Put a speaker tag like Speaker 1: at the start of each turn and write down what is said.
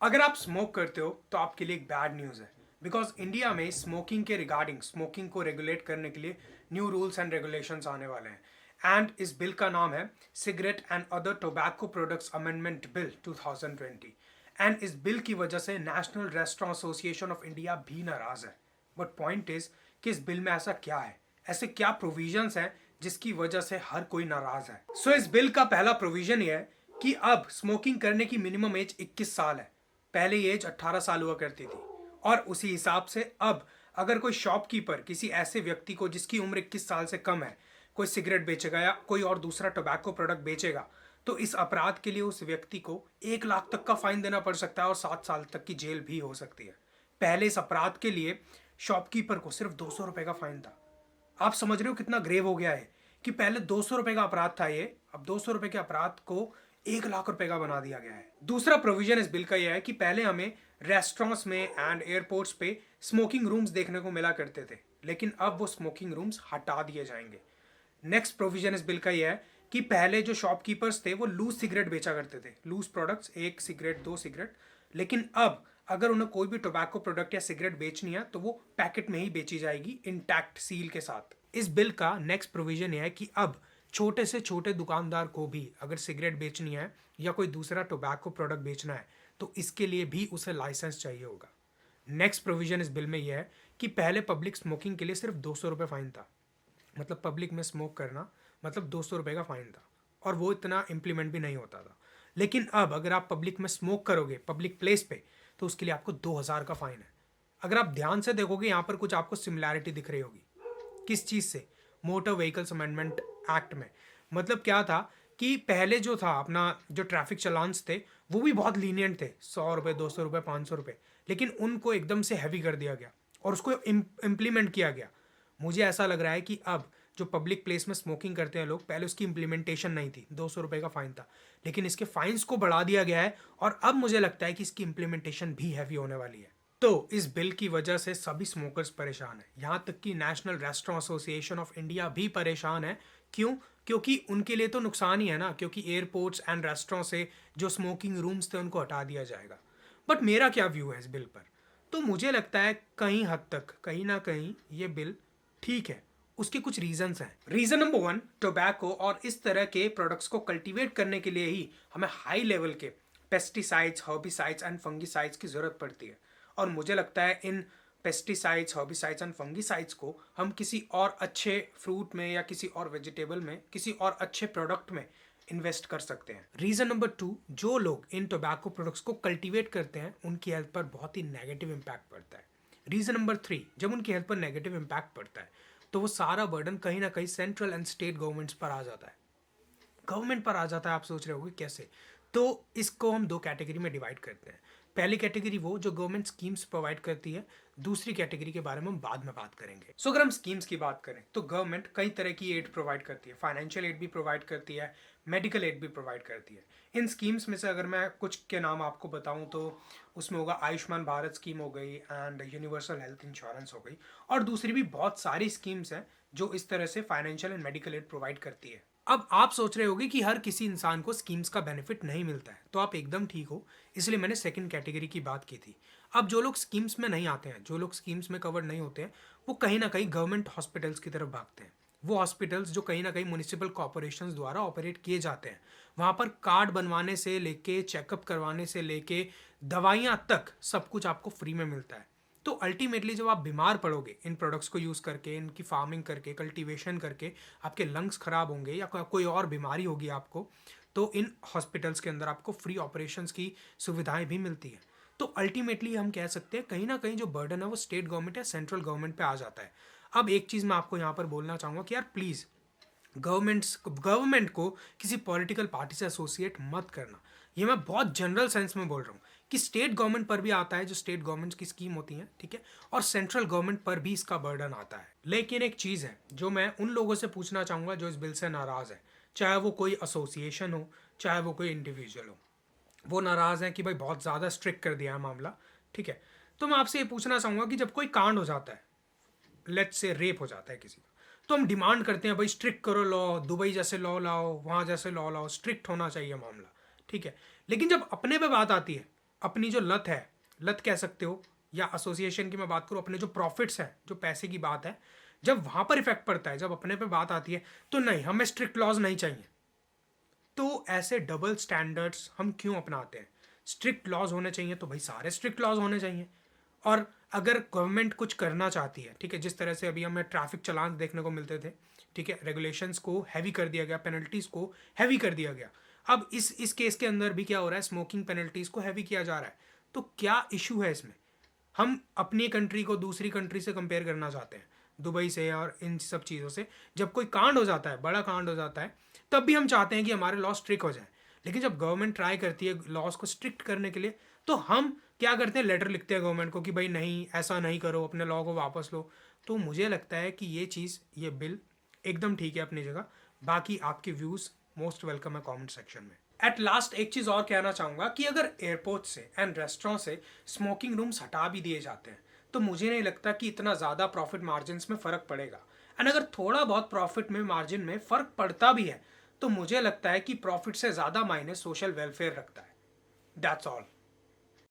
Speaker 1: अगर आप स्मोक करते हो तो आपके लिए एक बैड न्यूज़ है बिकॉज इंडिया में स्मोकिंग के रिगार्डिंग स्मोकिंग को रेगुलेट करने के लिए न्यू रूल्स एंड रेगुलेशंस आने वाले हैं एंड इस बिल का नाम है cigarette and other tobacco products amendment bill 2020 and इस बिल की वजह से national restaurant association of India भी नाराज है। बट पॉइंट इज कि इस बिल में ऐसा क्या है, ऐसे क्या प्रोविजंस हैं जिसकी वजह से हर कोई नाराज है। सो इस बिल का पहला प्रोविजन ये है कि अब स्मोकिंग करने की मिनिमम एज 21 साल है। पहले ये एज 18 साल हुआ करती थी और उसी हिसाब से अब अगर कोई शॉपकीपर किसी ऐसे व्यक्ति को जिसकी उम्र 21 साल से कम है कोई सिगरेट बेचेगा या कोई और दूसरा टोबैको प्रोडक्ट बेचेगा तो इस अपराध के लिए उस व्यक्ति को 1 लाख तक का फाइन देना पड़ सकता है और 7 साल तक की जेल भी हो सकती है। पहले इस अपराध के लिए शॉपकीपर को सिर्फ 200 रुपए का फाइन था। आप समझ रहे हो कितना ग्रेव हो गया है कि पहले 200 रुपए का अपराध था ये, अब 200 रुपए के अपराध को 1 लाख रुपए का बना दिया गया है। दूसरा प्रोविजन इस बिल का यह है कि पहले हमें रेस्टोरेंट्स में एंड एयरपोर्ट्स पे स्मोकिंग रूम्स देखने को मिला करते थे, लेकिन अब वो स्मोकिंग रूम्स हटा दिए जाएंगे। नेक्स्ट प्रोविजन इस बिल का यह है कि पहले जो शॉपकीपर्स थे वो लूज सिगरेट बेचा करते थे, लूज प्रोडक्ट्स, 1 सिगरेट 2 सिगरेट, लेकिन अब अगर उन्हें कोई भी टोबैको प्रोडक्ट या सिगरेट बेचनी है तो वो पैकेट में ही बेची जाएगी इंटैक्ट सील के साथ। इस बिल का नेक्स्ट प्रोविजन यह है कि अब छोटे से छोटे दुकानदार को भी अगर सिगरेट बेचनी है या कोई दूसरा टोबैको प्रोडक्ट बेचना है तो इसके लिए भी उसे लाइसेंस चाहिए होगा। नेक्स्ट प्रोविजन इस बिल में यह है कि पहले पब्लिक स्मोकिंग के लिए सिर्फ 200 रुपये फाइन था, मतलब पब्लिक में स्मोक करना मतलब 200 रुपये का फाइन था और वो इतना इम्प्लीमेंट भी नहीं होता था। लेकिन अब अगर आप पब्लिक में स्मोक करोगे पब्लिक प्लेस पे तो उसके लिए आपको 2000 का फाइन है। अगर आप ध्यान से देखोगे यहाँ पर कुछ आपको सिमिलैरिटी दिख रही होगी। किस चीज़ से? मोटर व्हीकल्स अमेंडमेंट एक्ट में। मतलब क्या था कि पहले जो था अपना जो ट्रैफिक चलान्स थे वो भी बहुत लीनियंट थे, 100 रुपये 200 रुपये 500 रुपये, लेकिन उनको एकदम से हैवी कर दिया गया और उसको इम्प्लीमेंट किया गया। मुझे ऐसा लग रहा है कि अब जो पब्लिक प्लेस में स्मोकिंग करते हैं लोग, पहले उसकी इम्प्लीमेंटेशन नहीं थी, 200 रुपये का फाइन था, लेकिन इसके फाइन्स को बढ़ा दिया गया है और अब मुझे लगता है कि इसकी इम्प्लीमेंटेशन भी हैवी होने वाली है। तो इस बिल की वजह से सभी स्मोकर्स परेशान हैं, यहाँ तक कि national restaurant association of India भी परेशान है। क्यों? क्योंकि उनके लिए तो नुकसान ही है ना, क्योंकि एयरपोर्ट्स एंड रेस्टोरेंट से जो स्मोकिंग रूम्स थे उनको हटा दिया जाएगा। बट मेरा क्या व्यू है इस बिल पर? तो मुझे लगता है कहीं हद तक कहीं ना कहीं ये बिल ठीक है। उसके कुछ रीजंस हैं। रीजन नंबर 1, टोबैको और इस तरह के प्रोडक्ट्स को कल्टीवेट करने के लिए ही हमें हाई लेवल के पेस्टिसाइड्स, हर्बिसाइड्स एंड फंगिसाइड्स की जरूरत पड़ती है और मुझे लगता है इन पेस्टिसाइड्स, हर्बिसाइड्स एंड फंगिसाइड्स को हम किसी और अच्छे फ्रूट में या किसी और वेजिटेबल में, किसी और अच्छे प्रोडक्ट में इन्वेस्ट कर सकते हैं। रीजन नंबर 2, जो लोग इन टोबैको प्रोडक्ट्स को कल्टीवेट करते हैं उनकी हेल्थ पर बहुत ही नेगेटिव इम्पैक्ट पड़ता है। रीजन नंबर 3, जब उनकी हेल्थ पर नेगेटिव इम्पैक्ट पड़ता है तो वो सारा बर्डन कहीं ना कहीं सेंट्रल एंड स्टेट गवर्नमेंट्स पर आ जाता है, गवर्नमेंट पर आ जाता है। आप सोच रहे होगे कैसे? तो इसको हम 2 कैटेगरी में डिवाइड करते हैं। पहली कैटेगरी वो जो गवर्नमेंट स्कीम्स प्रोवाइड करती है, दूसरी कैटेगरी के बारे में हम बाद में बात करेंगे। सो अगर हम स्कीम्स की बात करें तो गवर्नमेंट कई तरह की एड प्रोवाइड करती है, फाइनेंशियल एड भी प्रोवाइड करती है, मेडिकल एड भी प्रोवाइड करती है। इन स्कीम्स में से अगर मैं कुछ के नाम आपको बताऊं तो उसमें होगा आयुष्मान भारत स्कीम हो गई एंड यूनिवर्सल हेल्थ इंश्योरेंस हो गई, और दूसरी भी बहुत सारी स्कीम्स हैं जो इस तरह से financial and medical aid provide करती है। अब आप सोच रहे होगे कि हर किसी इंसान को स्कीम्स का बेनिफिट नहीं मिलता है, तो आप एकदम ठीक हो, इसलिए मैंने सेकंड कैटेगरी की बात की थी। अब जो लोग स्कीम्स में नहीं आते हैं, जो लोग स्कीम्स में कवर नहीं होते हैं, वो कहीं ना कहीं गवर्नमेंट हॉस्पिटल्स की तरफ भागते हैं। वो हॉस्पिटल्स जो कहीं ना कहीं म्यूनिसिपल कॉरपोरेशंस द्वारा ऑपरेट किए जाते हैं, वहाँ पर कार्ड बनवाने से लेके चेकअप करवाने से लेके दवाइयाँ तक सब कुछ आपको फ्री में मिलता है। तो अल्टीमेटली जब आप बीमार पड़ोगे इन प्रोडक्ट्स को यूज़ करके, इनकी फार्मिंग करके, कल्टीवेशन करके, आपके लंग्स ख़राब होंगे या कोई और बीमारी होगी आपको, तो इन हॉस्पिटल्स के अंदर आपको फ्री ऑपरेशंस की सुविधाएं भी मिलती हैं। तो अल्टीमेटली हम कह सकते हैं कहीं ना कहीं जो बर्डन है वो स्टेट गवर्नमेंट या सेंट्रल गवर्नमेंट पे आ जाता है। अब एक चीज़ मैं आपको यहाँ पर बोलना चाहूँगा कि यार प्लीज़ गवर्नमेंट को किसी पॉलिटिकल पार्टी से एसोसिएट मत करना। ये मैं बहुत जनरल सेंस में बोल रहा हूँ कि स्टेट गवर्नमेंट पर भी आता है जो स्टेट गवर्नमेंट की स्कीम होती है, ठीक है, और सेंट्रल गवर्नमेंट पर भी इसका बर्डन आता है। लेकिन एक चीज़ है जो मैं उन लोगों से पूछना चाहूँगा जो इस बिल से नाराज़ है, चाहे वो कोई एसोसिएशन हो, चाहे वो कोई इंडिविजुअल हो, वो नाराज़ हैं कि भाई बहुत ज़्यादा स्ट्रिक्ट कर दिया है मामला, ठीक है। तो मैं आपसे ये पूछना चाहूँगा कि जब कोई कांड हो जाता है, लेट्स से रेप हो जाता है किसी का, तो हम डिमांड करते हैं भाई स्ट्रिक्ट करो लॉ, दुबई जैसे लॉ लाओ, वहाँ जैसे लॉ लाओ, स्ट्रिक्ट होना चाहिए मामला, ठीक है। लेकिन जब अपने पे बात आती है अपनी जो लत है, लत कह सकते हो, या एसोसिएशन की मैं बात करूँ, अपने जो प्रॉफिट्स हैं, जो पैसे की बात है, जब वहाँ पर इफेक्ट पड़ता है, जब अपने पे बात आती है, तो नहीं, हमें स्ट्रिक्ट लॉज नहीं चाहिए। तो ऐसे डबल स्टैंडर्ड्स हम क्यों अपनाते हैं? स्ट्रिक्ट लॉज होने चाहिए तो भाई सारे स्ट्रिक्ट लॉज होने चाहिए। और अगर गवर्नमेंट कुछ करना चाहती है, ठीक है, जिस तरह से अभी हमें ट्रैफिक चालान देखने को मिलते थे, ठीक है, रेगुलेशंस को हैवी कर दिया गया, पेनल्टीज को हैवी कर दिया गया। अब इस केस के अंदर भी क्या हो रहा है, स्मोकिंग पेनल्टीज को हैवी किया जा रहा है। तो क्या इशू है इसमें? हम अपनी कंट्री को दूसरी कंट्री से कंपेयर करना चाहते हैं, दुबई से और इन सब चीज़ों से। जब कोई कांड हो जाता है, बड़ा कांड हो जाता है, तब भी हम चाहते हैं कि हमारे लॉ स्ट्रिक्ट हो जाए। लेकिन जब गवर्नमेंट ट्राई करती है लॉज को स्ट्रिक्ट करने के लिए, तो हम क्या करते हैं, लेटर लिखते हैं गवर्नमेंट को कि भाई नहीं, ऐसा नहीं करो, अपने लॉ को वापस लो। तो मुझे लगता है कि ये चीज़, ये बिल एकदम ठीक है अपनी जगह। बाकी आपके व्यूज़ मोस्ट वेलकम है कमेंट सेक्शन में। एट लास्ट एक चीज़ और कहना चाहूँगा कि अगर एयरपोर्ट से एंड रेस्टोरेंट से स्मोकिंग रूम्स हटा भी दिए जाते हैं, तो मुझे नहीं लगता कि इतना ज़्यादा प्रॉफिट मार्जिन में फ़र्क पड़ेगा। एंड अगर थोड़ा बहुत प्रॉफिट में मार्जिन में फ़र्क पड़ता भी है, तो मुझे लगता है कि प्रॉफिट से ज़्यादा मायने सोशल वेलफेयर रखता है। That's all.